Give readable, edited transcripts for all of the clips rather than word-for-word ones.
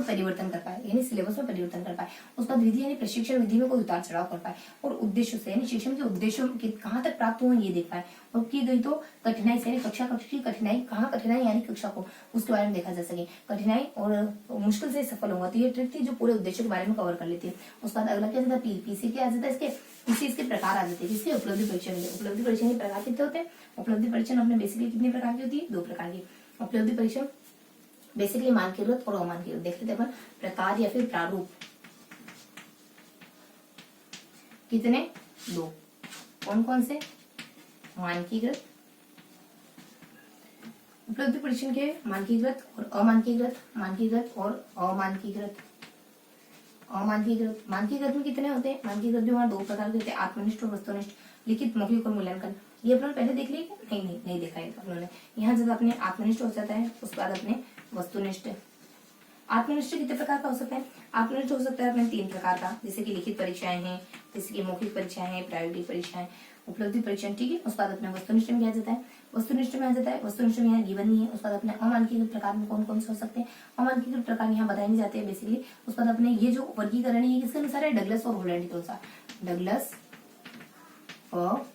में परिवर्तन कर पाए, यानी सिलेबस में परिवर्तन कर पाए। उसके बाद विधि यानी प्रशिक्षण विधि में कोई उतार चढ़ाव कर पाए, और उद्देश्य से यानी शिक्षण के उद्देश्यों के कहाँ तक प्राप्त हुए ये देख पाए। और की गई तो कठिनाई से, यानी कक्षा की कठिनाई, कहाँ कठिनाई यानी कक्षा को, उसके बारे में देखा जा सके। कठिनाई और मुश्किल से सफल होगा, तो ये ट्रिक थी जो पूरे उद्देश्य के बारे में कवर कर लेती है। उसके बाद अगला क्या आता है, पीसी क्या आ जाता है, इसके पीसी इसके प्रकार आ जाते हैं। इसके उपलब्धि परीक्षण के, उपलब्धि परीक्षण के प्रकार कितने होते हैं? उपलब्धि परीक्षण अपने बेसिकली कितने प्रकार की होती है? 2 प्रकार की। उपलब्धि परीक्षण बेसिकली मानकीकृत और अमानकीकृत। देख लेते हैं अपन प्रकार या फिर प्रारूप, कितने? 2। कौन कौन से? मानकीकृत, उपलब्धि परीक्षण के मानकीकृत और अमानकीकृत, मानकीकृत और अमानकीकृत। अमानकीकृत, मानकीकृत में कितने होते हैं? मानकीकृत भी वहां 2 प्रकार के होते हैं, आत्मनिष्ठ और वस्तुनिष्ठ, लिखित, मौखिक और मूल्यांकन। ये अपने पहले देख लिए? नहीं देखा है अपनों। यहाँ जब अपने आत्मनिष्ठ हो जाता है, उसके बाद अपने वस्तुनिष्ठ। आत्मनिष्ठ कितने प्रकार का हो सकता है? आत्मनिष्ठ हो सकता है अपने 3 प्रकार का, जैसे कि लिखित परीक्षाएं हैं, जैसे कि मौखिक परीक्षाएं हैं, प्रायोगिक परीक्षाएं, उपलब्धि परीक्षण, ठीक है। उसके बाद अपने वस्तुनिष्ठ में आ जाता है, वस्तुनिष्ठ में आ जाता है, वस्तुनिष्ठ में यहाँ गिवन नहीं है। उसके बाद अपने अमानकीकृत प्रकार में कौन कौन से हो सकते हैं? अमानकीकृत प्रकार यहाँ बताए नहीं जाते हैं बेसिकली। उसके बाद अपने ये जो वर्गीकरण है किसके अनुसार है? डगलस और हॉलैंड के अनुसार। डगलस और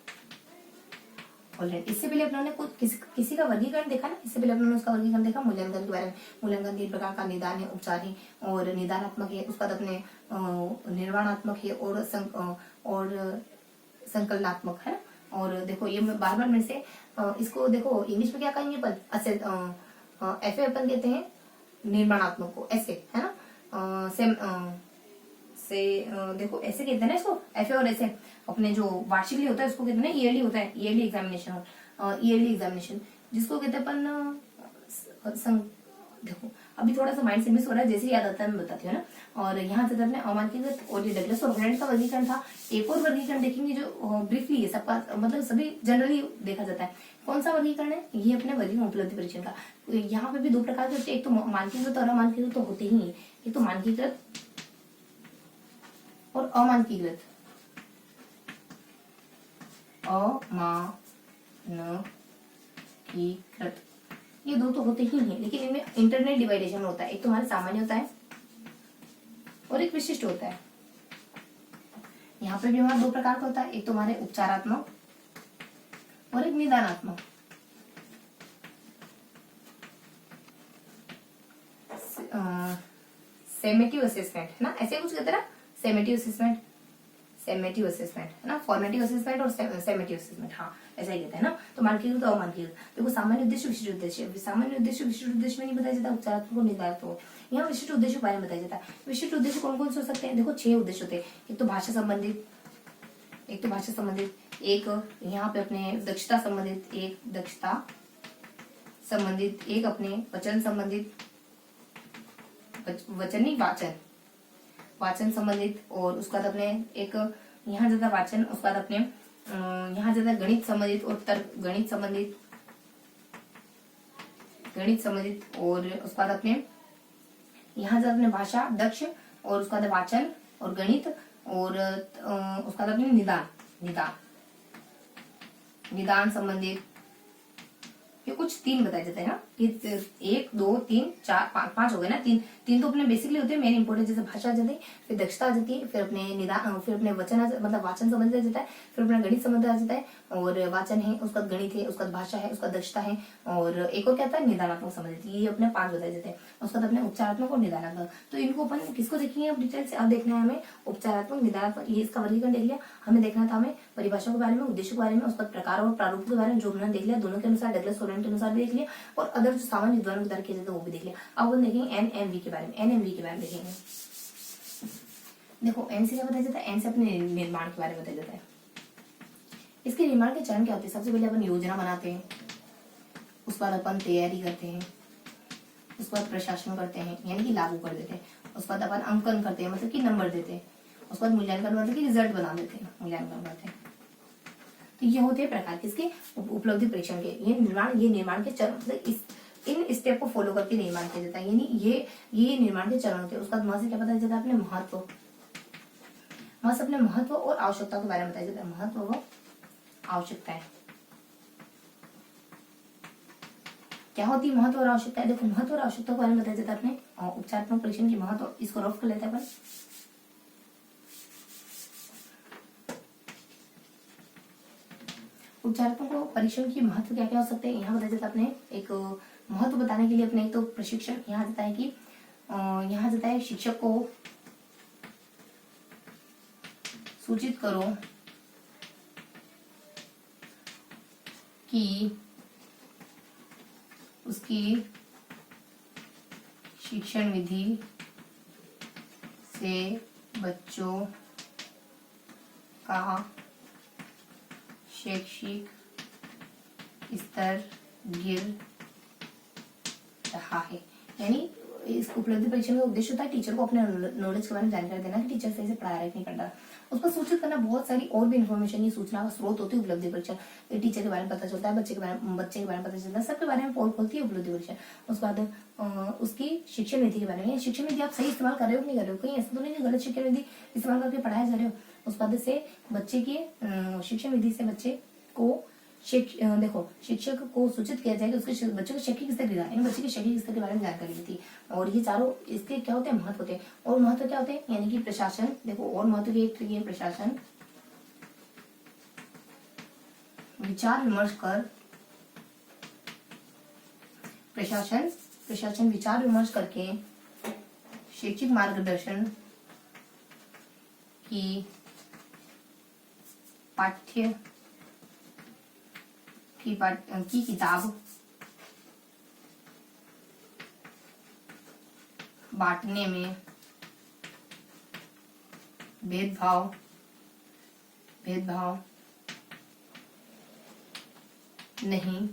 हॉलैंड। इससे पहले अपनों ने किसी का वर्गीकरण देखा ना, इससे पहले अपनों ने उसका वर्गीकरण देखा मूल्यांकन के बारे में। मूल्यांकन 3 प्रकार का, निदान है, उपचार है और निदानात्मक है। उसके बाद अपने निर्माणात्मक है और संकलनात्मक है। और देखो ये बार बार मेरे से इसको देखो इंग्लिश में क्या कहेंगे अपन? ऐसे अपन कहते हैं निर्माणात्मक को, ऐसे है ना। देखो ऐसे कहते हैं ना इसको, ऐसे और ऐसे। अपने जो वार्षिकली होता है उसको कहते हैं ना ईयरली होता है, ईयरली एग्जामिनेशन। ईयरली एग्जामिनेशन जिसको कहते हैं अपन देखो अभी थोड़ा सा माइंड से मिस हो रहा है, जैसे याद आता है मैं बताती हूँ ना। और यहाँ से अपने अमानकीकृत और ये डगलस और हॉलैंड का वर्गीकरण था। एक और वर्गीकरण देखेंगे जो ब्रीफली है, सबका मतलब सभी जनरली देखा जाता है। कौन सा वर्गीकरण है? ये अपने वर्गीकरण उपलब्धि परीक्षण का। यहाँ पे भी 2 प्रकार के होते हैं, एक तो मानकीकृत और अमानकीकृत तो होते ही है। एक तो मानकीकृत और अमानकीकृत। अमानकीकृत ये 2 तो होते ही हैं, लेकिन इनमें इंटरनेट डिवाइडेशन होता है। एक तो हमारा सामान्य होता है और एक विशिष्ट होता है। यहाँ पे भी हमारा 2 प्रकार का होता है, एक तो हमारे उपचारात्मक और एक निदानात्मक। सेमेटिव असेसमेंट है ना, ऐसे कुछ कहते हैं ना, सेमेटिव असेसमेंट, सेमेटिव असेसमेंट है ना, फॉर्मेटिव असेसमेंट और सेमेटिव असेसमेंट, हाँ ऐसा ही कहते हैं ना। तो मानकीकृत और अमानकीकृत। देखो सामान्य उद्देश्य विशिष्ट उद्देश्य, सामान्य उद्देश्य विशिष्ट उद्देश्य में नहीं बताया जाता, उपचारात्मक और निदानात्मक। यहाँ विशिष्ट उद्देश्य के बारे में बताया जाता है। विशिष्ट उद्देश्य कौन कौन से हो सकते हैं? देखो 6 उद्देश्य होते हैं। एक तो भाषा संबंधित, एक यहाँ पे अपने दक्षता संबंधित, एक दक्षता संबंधित, एक अपने वचन संबंधित, वचन नहीं वाचन संबंधित, और उसके बाद अपने एक यहाँ ज्यादा वाचन, उसके बाद अपने यहाँ ज्यादा गणित संबंधित और तर्क गणित संबंधित, और उसके बाद अपने यहाँ ज्यादा अपने भाषा दक्ष, और उसके बाद वाचन और गणित, और उसके बाद अपने निदान संबंधित। ये कुछ 3 बताए जाते हैं ना, 1 2 3 4 5 हो गए ना। 3 तो अपने बेसिकली होते हैं मेन इंपोर्टेंट, जैसे भाषा आ जाती है, फिर दक्षता आ जाती है, फिर अपने निदान, फिर अपने वचन मतलब वाचन संबंधित आ जाता है, फिर अपना गणित संबंधित आ जाता है, और वाचन है, उसका गणित है, उसका भाषा है, उसका दक्षता है, और एक और क्या आता है निदानात्मक संबंधित। ये अपने 5 बताए जाते हैं। उसके बाद अपने उपचारात्मक और निदानात्मक। तो इनको अपन किसको देखेंगे अब डिटेल से? अब देखना है हमें उपचारात्मक, निदानात्मक, ये इसका वर्गीकरण देख लिया। हमें देखना था हमें परिभाषा के बारे में, उद्देश्य के बारे में, उसका प्रकार और प्रारूप के बारे में जो हमने देख लिया, दोनों के अनुसार, डगलस हॉलैंड के अनुसार भी देख लिया, और अदर जो सामान्य विद्वानों के द्वारा किए जाते हैं वो भी देख लिया। अब हम देखेंगे एनएमवी के बारे में। एनएमवी के बारे में देखेंगे। देखो एन से क्या बताया जाता है? एन से अपने निर्माण के बारे में बताया जाता है। इसके निर्माण के चरण क्या होते हैं? सबसे पहले अपन योजना बनाते हैं, उसके बाद अपन तैयारी करते हैं, उसके बाद प्रशासन करते हैं यानी कि लागू कर देते हैं, उसके बाद अपन अंकन करते हैं मतलब कि नंबर देते हैं, उसके बाद मूल्यांकन मतलब कि रिजल्ट बना देते हैं, मूल्यांकन करते हैं। तो ये होते हैं प्रकार किसके? उपलब्धि परीक्षण के। ये निर्माण के चरण, मतलब इन स्टेप को फॉलो करके निर्माण किया जाता है, यानी ये निर्माण के चरण होते हैं। उसका वहां से क्या बताया जाता है? अपने महत्व, वहां से अपने महत्व और आवश्यकता के बारे में बताया जाता है। महत्व व आवश्यकताएं। क्या होती है महत्व और आवश्यकता? देखो महत्व और आवश्यकता के बारे में बताया जाता है अपने उपचारात्मक परीक्षण की महत्व, इसको रफ कर लेते हैं अपन। उपचारात्मक परीक्षण की महत्व क्या क्या हो सकते हैं यहाँ बताया जाता है अपने। एक महत्व बताने के लिए अपने एक तो प्रशिक्षण यहाँ जाता है कि यहाँ जाता है शिक्षक को सूचित करो कि उसकी शिक्षण विधि से बच्चों का शैक्षिक स्तर गिर रहा है। यानी इस उपलब्धि परीक्षण का उद्देश्य होता है टीचर को अपने नॉलेज के बारे में जानकारी देना कि टीचर सही से पढ़ा रहा है कि नहीं पढ़ रहा, उसको सूचित करना। बहुत सारी और भी इन्फॉर्मेशन ये सूचना का स्रोत होती है उपलब्धि परीक्षण। टीचर के बारे में पता चलता है, बच्चे के बारे में पता चलता है, सबके बारे में पोल खोलती है उपलब्धि परीक्षण। उसके बाद उसकी शिक्षण नीति के बारे में, शिक्षण नीति आप सही इस्तेमाल कर रहे हो कि नहीं कर रहे हो, कहीं ऐसा तो नहीं गलत शिक्षण नीति इस्तेमाल करके पढ़ाया जा रहे हो। उस बाद से बच्चे की शिक्षण विधि से बच्चे को देखो शिक्षक को सूचित किया जाए कि उसके बच्चों के शैक्षिक स्तर गिरा, इन बच्चे के शैक्षिक स्तर के बारे में जानकारी दी थी। और ये चारों इसके क्या होते हैं महत्व होते हैं। और महत्व क्या होते हैं यानी कि प्रशासन, देखो और महत्व की एक है प्रशासन विचार विमर्श कर, प्रशासन विचार विमर्श करके शैक्षिक मार्गदर्शन की पाठ्य की किताब बांटने में भेदभाव नहीं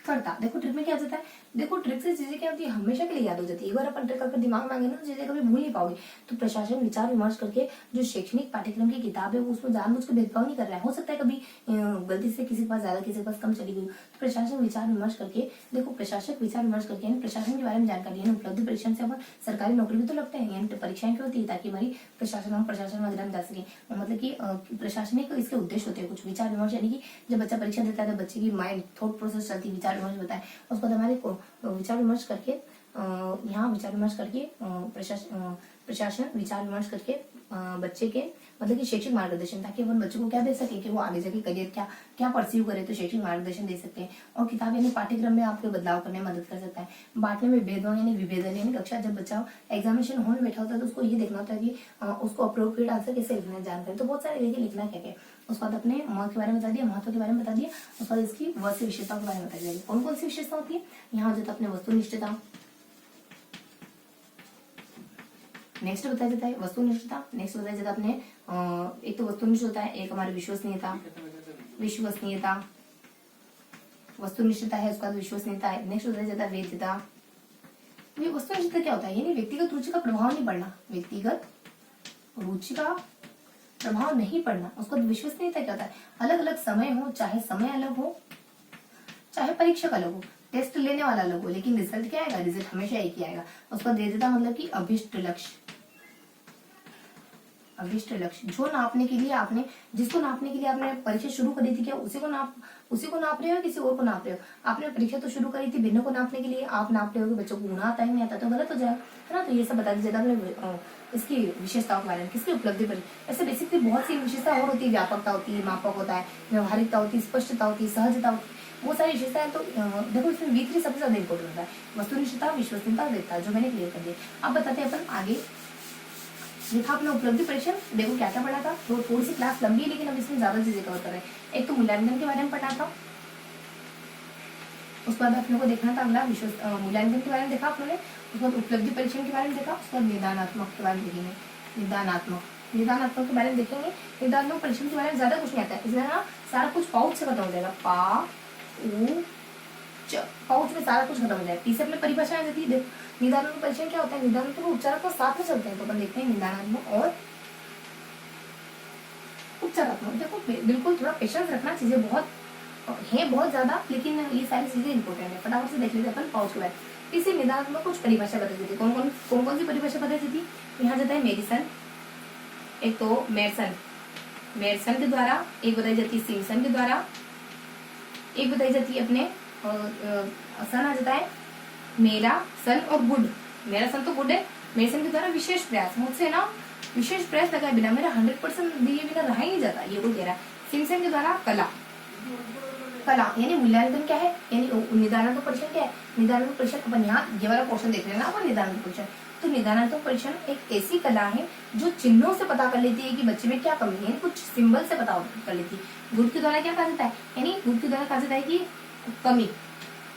करता। देखो ट्रिक में क्या जाता है, देखो ट्रिक से चीजें क्या होती है हमेशा के लिए याद हो जाती है। एक बार अपन ट्रिक अगर दिमाग मांगे ना चीजें कभी भूल नहीं पाओगे। तो प्रशासन विचार विमर्श करके जो शैक्षणिक पाठ्यक्रम की किताब है वो उसमें जानबूझ के भेदभाव नहीं कर रहा है। हो सकता है कभी गलती से किसी के पास ज्यादा किसी के पास कम चली गई। तो प्रशासन विचार विमर्श करके, देखो प्रशासक विचार विमर्श करके प्रशासन के बारे में जानकारी है। उपलब्धि परीक्षण से अपन सरकारी नौकरी भी तो लगते हैं, यानी परीक्षाएं क्यों होती है ताकि हमारी प्रशासन वगैरह में जा सके। मतलब की प्रशासनिक इसके उद्देश्य होते हैं कुछ। विचार विमर्श यानी कि जब बच्चा परीक्षा देता है तो बच्चे की माइंड थॉट प्रोसेस चलती है, विचार विमर्श बताए उसको हमारे विचार विमर्श करके यहाँ विचार विमर्श करके प्रशासन विचार विमर्श करके बच्चे के मतलब कि शैक्षिक मार्गदर्शन, ताकि अपन बच्चों को क्या दे सके कि वो आगे जाके करियर क्या परस्यू करे, तो शैक्षिक मार्गदर्शन दे सकते हैं। और किताब यानी पाठ्यक्रम में आपके बदलाव करने में मदद कर सकता है। बांटने में भेदभाव यानी विभेदन, यानी कक्षा जब बच्चा एग्जामिनेशन हॉल में बैठा होता है तो उसको ये देखना होता है कि उसको अप्रोप्रिएट आंसर कैसे लिखना है, जानकारी तो बहुत सारे देखिए लिखना क्या क्या। उसके बाद अपने महत्व के बारे में बता दिया, महत्व के बारे में बता दिया। उसके बाद इसकी वस्तु विशेषताओं के बारे में बता दिया। कौन कौन सी विशेषता होती है यहाँ जो अपने वस्तुनिष्ठता, नेक्स्ट बताया जाता है वस्तुनिष्ठता। नेक्स्ट बताया जाता है अपने एक तो वस्तुनिष्ठ होता है, एक हमारी विश्वसनीयता वस्तुनिष्ठता है, उसका विश्वसनीयता है। नेक्स्ट बताया जाता है वैधता। ये वस्तुनिष्ठता क्या होता है यानी व्यक्तिगत रुचि का प्रभाव नहीं पड़ना, व्यक्तिगत रुचि का प्रभाव नहीं पड़ना। उसको विश्वसनीयता क्या होता है, अलग अलग समय हो, चाहे समय अलग हो चाहे परीक्षक अलग हो, टेस्ट लेने वाला अलग हो, लेकिन रिजल्ट क्या आएगा, रिजल्ट हमेशा एक ही आएगा। उसका वैधता मतलब कि अभिष्ट लक्ष्य जो नापने के लिए आपने जिसको नापने के लिए आपने परीक्षा शुरू करी थी, क्या उसी को नाप रहे हो किसी और को नाप रहे हो। आपने परीक्षा तो शुरू करी थी भिन्न को नापने के लिए, आप नाप रहे हो कि बच्चों को गुना आता है नहीं आता तो गलत हो जाएगा, है ना। तो ये सब बता दीजिएगा आपने इसकी विशेषताओं के बारे में, किसकी उपलब्धि पर। ऐसे बेसिकली बहुत सी विशेषता और होती है, व्यापकता होती है, मापक होता है, व्यवहारिकता होती है, स्पष्टता होती है, सहजता होती है, बहुत सारी विशेषताएं। तो देखो इसमें V3 सबसे ज्यादा इंपॉर्टेंट होता है, वस्तुनिष्ठता, विश्वसनीयता, वैधता, जो मैंने क्लियर कर दिया। अब बताते हैं अपन आगे। देखा आपने उपलब्धि परीक्षण, देखो क्या क्या पढ़ा था। तो थोड़ी सी क्लास लंबी है लेकिन अब इसमें ज्यादा चीजें कवर कर रहे हैं। एक तो मूल्यांकन के बारे में पढ़ा था, उसके बाद अपने को देखना था अगला मूल्यांकन के बारे में देखा आप लोगों ने। उसके बाद उपलब्धि परीक्षण के बारे में देखा, उसके बाद निदानात्मक के बारे में देखेंगे। निदानात्मक के बारे में देखेंगे। निदानात्मक परीक्षण के बारे में ज्यादा कुछ नहीं आता है, इसलिए ना सारा कुछ पाउच से खत्म हो जाएगा। पाउच में सारा कुछ खत्म हो जाएगा। तीसरे में परिभाषा आ जाती है। देखो निदानात्मक परीक्षण क्या होता है, निदानात्मक उपचारात्मक साथ में चलते हैं। तो अपन देखते हैं निदानात्मक और उपचारात्मक। देखो बिल्कुल थोड़ा पेशेंस रखना, चीजें बहुत है बहुत ज्यादा, लेकिन ये सारी चीजें इंपॉर्टेंट है। फटाफट से देख लेते अपन पाउच के बारे। इसी निदानात्मक कुछ परिभाषा बताई जाती है। कौन सी परिभाषा बताई जाती है, यहाँ जाता है मेडिसन, एक तो मेडसन के द्वारा, एक बताई जाती है सिम्पसन के द्वारा, एक बताई जाती है अपने सन आ जाता है मेरा सन और गुड। मेरा सन तो गुड है, मेरे सन के द्वारा विशेष प्रयास, मुझसे ना विशेष प्रयास लगाए बिना मेरा 100% दिए बिना रहा ही नहीं जाता, ये कोई कह रहा है। सिमसन के द्वारा कला, कला यानी मूल्यांकन क्या है, यानी निदानात्मक परीक्षण क्या है। निदानात्मक परीक्षण अपन यहाँ ये वाला क्वेश्चन देख रहे हैं ना अपन, निदानात्मक परीक्षण। तो निदानात्मक परीक्षण एक ऐसी कला है जो चिन्हों से पता कर लेती है कि बच्चे में क्या कमी है, कुछ सिंबल से पता कर लेती है। गुड के द्वारा क्या कहा जाता है, यानी गुड के द्वारा कहा जाता है कि कमी,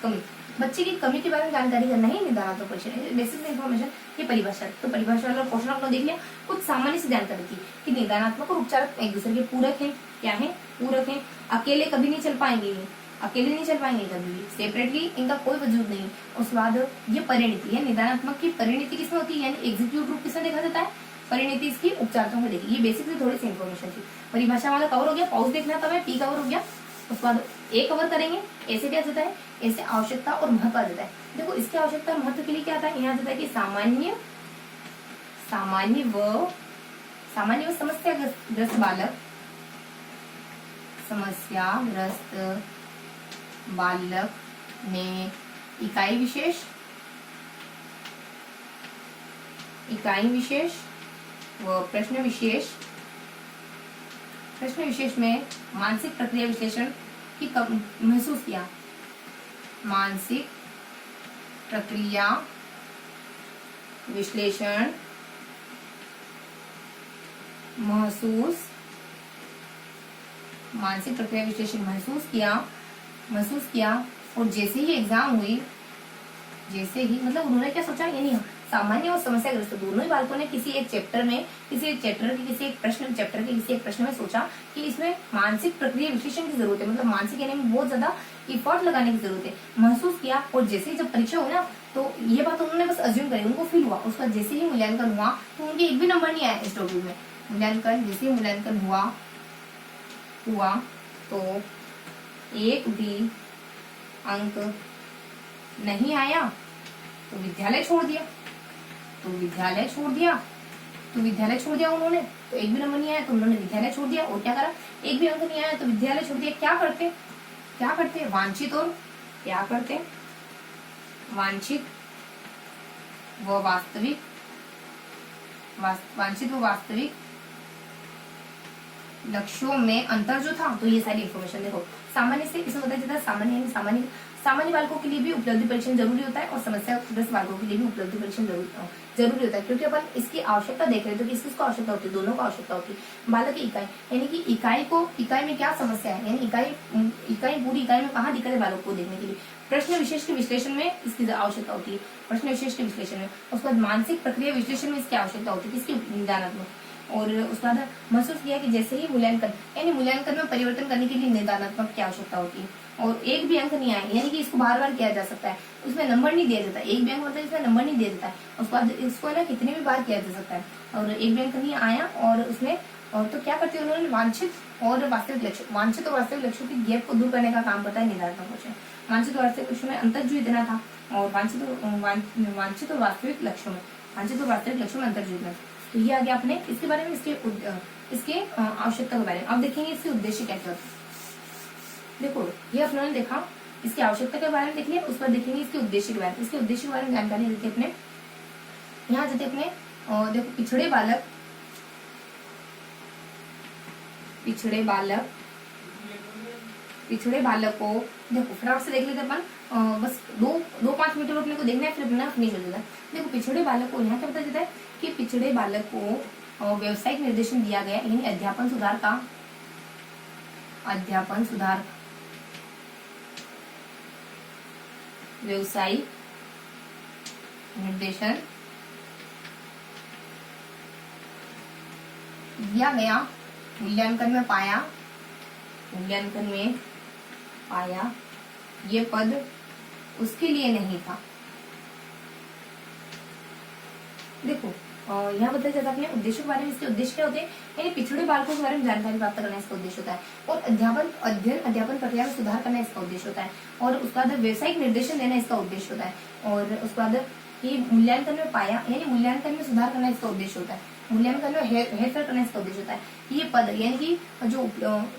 कमी बच्चे की कमी के बारे में जानकारी करना ही निदानात्मक परीक्षण है। बेसिक इन्फॉर्मेशन, ये परिभाषा। तो परिभाषा वाला क्वेश्चन आपने देख लिया। कुछ सामान्य से जानकारी थी कि निदानात्मक और उपचारात्मक एक दूसरे के पूरक है। क्या है, पूरक है। अकेले कभी नहीं चल पाएंगे, अकेले नहीं चल पाएंगे कभी भी, सेपरेटली इनका कोई वजूद नहीं। उसके बाद ये परिणति है, निदानात्मक की परिणति किसमें होती है, यानी एग्जीक्यूट रूप किसमें देखा जाता है, परिणति इसकी उपचारात्मक में देखी। ये बेसिक से थोड़ी सी इन्फॉर्मेशन थी। परिभाषा वाला कवर हो गया, पॉज देखना तब है, पी कवर हो गया। उसके बाद ए कवर करेंगे। ऐसे क्या जाता है, ऐसे आवश्यकता और महत्व आ जाता है। देखो इसकी आवश्यकता और महत्व के लिए क्या आता है, यहाँ जाता है कि सामान्य व समस्याग्रस्त बालक, समस्याग्रस्त बालक में इकाई विशेष व प्रश्न विशेष में मानसिक प्रक्रिया विश्लेषण की महसूस किया। मानसिक प्रक्रिया विश्लेषण महसूस किया। और जैसे ही एग्जाम हुई, मतलब उन्होंने क्या सोचा, यानी सामान्य और समस्याग्रस्त दोनों ही बालकों ने किसी एक चैप्टर में किसी एक प्रश्न में सोचा कि इसमें मानसिक प्रक्रिया विश्लेषण की जरूरत है, मतलब मानसिक यानी बहुत ज्यादा इफर्ट लगाने की जरूरत है। महसूस किया। और जैसे ही जब परीक्षा हुई ना, तो ये बात उन्होंने बस अज्यूम करी, उनको फील हुआ। उसका जैसे ही मूल्यांकन हुआ तो उनके एक भी नंबर नहीं आया इस टॉपिक में। जैसे ही मूल्यांकन हुआ तो एक भी अंक नहीं आया तो विद्यालय छोड़ दिया उन्होंने। तो एक भी नंबर नहीं आया तो उन्होंने विद्यालय छोड़ दिया। और क्या करा, एक भी अंक नहीं आया तो विद्यालय छोड़ दिया। क्या करते वांछित व वास्तविक लक्ष्यों में अंतर जो था। तो ये सारी इन्फॉर्मेशन देखो, सामान्य से इसमें बताया जाता है, सामान्य बालकों के लिए भी उपलब्धि परीक्षण जरूरी होता है और समस्याग्रस्त बालकों के लिए भी उपलब्धि परीक्षण जरूरी होता है। क्योंकि अपन इसकी आवश्यकता देख रहे हैं, तो किसको आवश्यकता होती है, दोनों को आवश्यकता होती है। बालक की इकाई, यानी कि इकाई में क्या समस्या है, यानी पूरी इकाई में कहाँ दिक्कत है बालक को देखने के लिए। प्रश्न विशेष के विश्लेषण में इसकी आवश्यकता होती है, उसके बाद मानसिक प्रक्रिया विश्लेषण में इसकी आवश्यकता होती है, किसकी, निदानात्मक। और उसके बाद महसूस किया कि जैसे ही मूल्यांकन में परिवर्तन करने के लिए निदानात्मक की आवश्यकता होती है। और एक भी अंक नहीं आया, यानी कि इसको बार बार किया जा सकता है, उसमें नंबर नहीं दिया जाता। एक भी अंक मतलब इसमें नंबर नहीं दिया जाता है। उसके बाद इसको ना कितनी भी बार किया जा सकता है। और एक भी अंक नहीं आया और उसमें तो क्या करते हैं उन्होंने, वांछित और वास्तविक लक्ष्यों की गैप को दूर करने का काम करता है निदानात्मक परीक्षण। वांछित और वास्तविक लक्ष्यों में अंतर जो इतना था, और वांछित और वास्तविक लक्ष्यों में अंतर जो इतना। तो ये आ गया अपने इसके बारे में, इसके आवश्यकता के बारे में। अब देखेंगे इसके उद्देश्य क्या क्या। देखो ये अपने देखा, इसकी आवश्यकता के बारे में देख लिया। उस पर देखेंगे इसके उद्देश्य के बारे में। इसके उद्देश्य के बारे में जानकारी देते अपने यहाँ देते अपने। देखो पिछड़े बालक को देखो फटाफट से देख लेते अपन। बस 2-5 मिनट अपने को देखना है, फिर अपना नहीं मिल जाता। देखो पिछड़े बालक को यहाँ क्या बताया जाता है कि पिछड़े बालक को व्यावसायिक निर्देशन दिया गया, यानी अध्यापन सुधार व्यवसायिक निर्देशन दिया गया। मूल्यांकन में पाया ये पद उसके लिए नहीं था। देखो यहाँ बताया जाता है अपने उद्देश्य के बारे में। इसके उद्देश्य क्या होते हैं, यानी पिछड़े बालकों के बारे में जानकारी प्राप्त करना इसका उद्देश्य होता है। और अध्यापन प्रक्रिया में सुधार करना इसका उद्देश्य होता है। और उसके बाद व्यवसायिक निर्देशन देना इसका उद्देश्य होता है। और उसके बाद ये मूल्यांकन में पाया, यानी मूल्यांकन में सुधार करना इसका उद्देश्य होता है। मूल्यांकन में हेरफेर करना इसका उद्देश्य होता है। ये पद यानी कि जो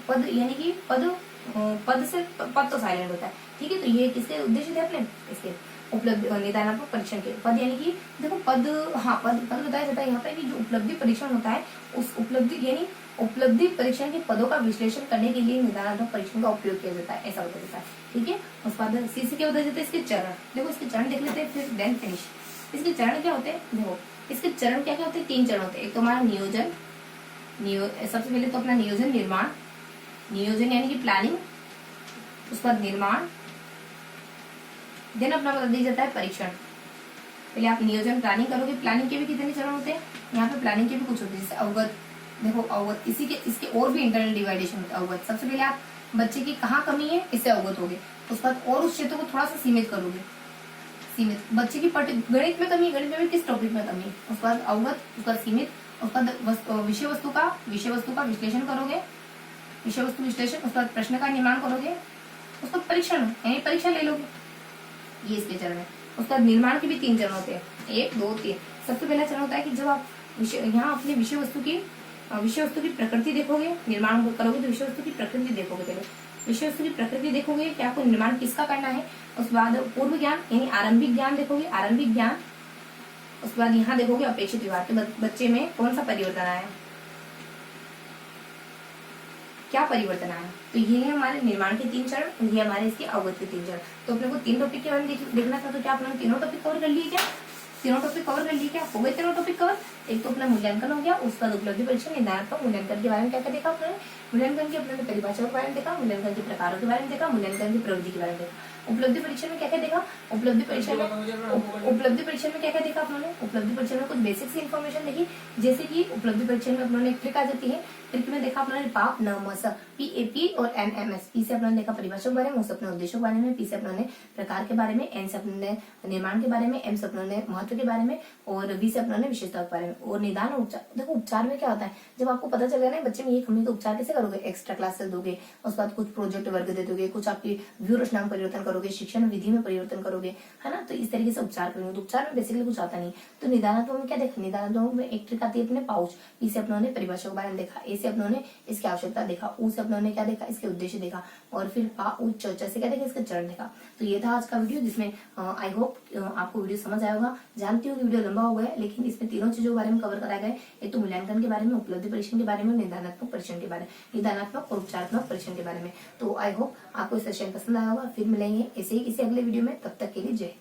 पद यानी कि पद पद से, पद तो साइलेंट होता है, ठीक है। तो ये किसके उद्देश्य थे अपने, इसके उपलब्धि निदानात्मक परीक्षण के। पद यानी कि देखो पद, हाँ पद बताया जाता है यहाँ पे कि जो उपलब्धि परीक्षण होता है उस उपलब्धि यानी उपलब्धि परीक्षण के पदों का विश्लेषण करने के लिए निदानात्मक परीक्षण का उपयोग किया जाता है, ऐसा बताया जाता है, ठीक है। उसके बाद सी से क्या बताया जाता है, इसके चरण। देखो इसके चरण देख लेते हैं, फिर देन फिनिश। इसके चरण क्या होते हैं, देखो इसके चरण क्या क्या होते हैं, 3 चरण होते हैं। एक तो हमारा नियोजन, सबसे पहले तो अपना नियोजन निर्माण, नियोजन यानी कि प्लानिंग, उसके बाद निर्माण, देन अपना बता दिया जाता है परीक्षण। पहले आप नियोजन प्लानिंग करोगे, प्लानिंग के भी कितने चरण होते हैं, यहाँ पे प्लानिंग के भी कुछ होते हैं, जैसे अवगत। देखो अवगत, इसी के इसके और भी इंटरनल डिवाइडेशन होता है। अवगत सबसे पहले आप बच्चे की कहाँ कमी है इससे अवगत होगे, उसके बाद और उस क्षेत्र को थोड़ा सा सीमित करोगे, सीमित बच्चे की गणित में कमी, गणित में भी किस टॉपिक में कमी, उसके बाद अवगत, उसके बाद सीमित, उसके बाद विषय वस्तु का विश्लेषण करोगे, विषय वस्तु विश्लेषण, उसके बाद प्रश्न का निर्माण करोगे, उसका परीक्षण यानी परीक्षा ले लोगे, ये इसके चरण है। उसका निर्माण के भी 3 चरण होते हैं, 1 2 3। सबसे पहला चरण होता है कि जब आप यहाँ अपने विषय वस्तु की प्रकृति देखोगे, निर्माण करोगे तो विषय वस्तु की प्रकृति देखोगे, पहले विषय वस्तु की प्रकृति देखोगे कि आपको निर्माण किसका करना है। उसके बाद पूर्व ज्ञान यानी आरंभिक ज्ञान देखोगे, आरंभिक ज्ञान। उसके बाद यहाँ देखोगे अपेक्षित व्यवहार के बच्चे में कौन सा परिवर्तन आया, क्या परिवर्तन आया। तो ये है हमारे निर्माण के 3 चरण, ये हमारे इसके अवगत के 3 चरण। तो अपने को 3 टॉपिक के बारे में देखना था, तो क्या आपने तीनों टॉपिक कवर कर लिए, क्या तीनों टॉपिक कवर कर लिए, क्या हो गए तीनों टॉपिक कवर। एक तो अपना मूल्यांकन हो गया, उसका उपलब्धि परीक्षण, निदानात्मक मूल्यांकन के बारे में क्या क्या देखा आपने, मूल्यांकन की अपने परिभाषा के बारे में देखा, मूल्यांकन के प्रकारों के बारे में देखा, मूल्यांकन की प्रवृत्ति के बारे में देखा। उपलब्धि परीक्षण में क्या क्या देखा, उपलब्धि परीक्षण में क्या क्या देखा आपने, उपलब्धि परीक्षण में कुछ बेसिक सी इन्फॉर्मेशन देखी, जैसे कि उपलब्धि परीक्षण में अपने ट्रिक आ जाती है। ट्रिक में देखा अपने पाप नमस, PAP और NMS। पी से अपने देखा परिभाषा के बारे में, उस अपने उद्देश्यों के बारे में, पी से अपने प्रकार के बारे में, N से अपने निर्माण के बारे में, M से अपने महत्व के बारे में, और V से अपने विशेषता के बारे में। और निदान उपचार, देखो उपचार में क्या होता है, जब आपको पता चल गया ना बच्चे में ये कमी, तो उपचार कैसे करोगे, एक्स्ट्रा क्लासेस दोगे, उसके बाद कुछ प्रोजेक्ट वर्क दे दोगे, कुछ आपकी व्यू रचना में परिवर्तन करोगे, शिक्षण विधि में परिवर्तन करोगे, है ना। तो इस तरीके से उपचार करोगे। तो उपचार में बेसिकली कुछ आता नहीं। तो निदानात्मक में क्या देखा, निदानात्मक में एक ट्रिक आती है अपने पाउच। पी से अपनों ने परिभाषा के बारे में देखा, ए से अपनों ने इसकी आवश्यकता देखा, ऊ से अपनों ने क्या देखा, इसके उद्देश्य देखा, और फिर पा ऊ च से क्या देखा, इसका चरण देखा। तो ये था आज का वीडियो, जिसमें आई होप आपको वीडियो समझ आया होगा। जानती हूँ कि वीडियो लंबा हो गया, लेकिन इसमें तीनों चीजों के बारे में कवर कराया गया। एक तो मूल्यांकन के बारे में, उपलब्धि परीक्षण के बारे में, निदानात्मक परीक्षण के बारे में, निदानात्मक और उपचारात्मक परीक्षण के बारे में। तो आई होप आपको सेशन पसंद आया होगा। फिर मिलेंगे ऐसे ही किसी अगले वीडियो में, तब तक के लिए जय।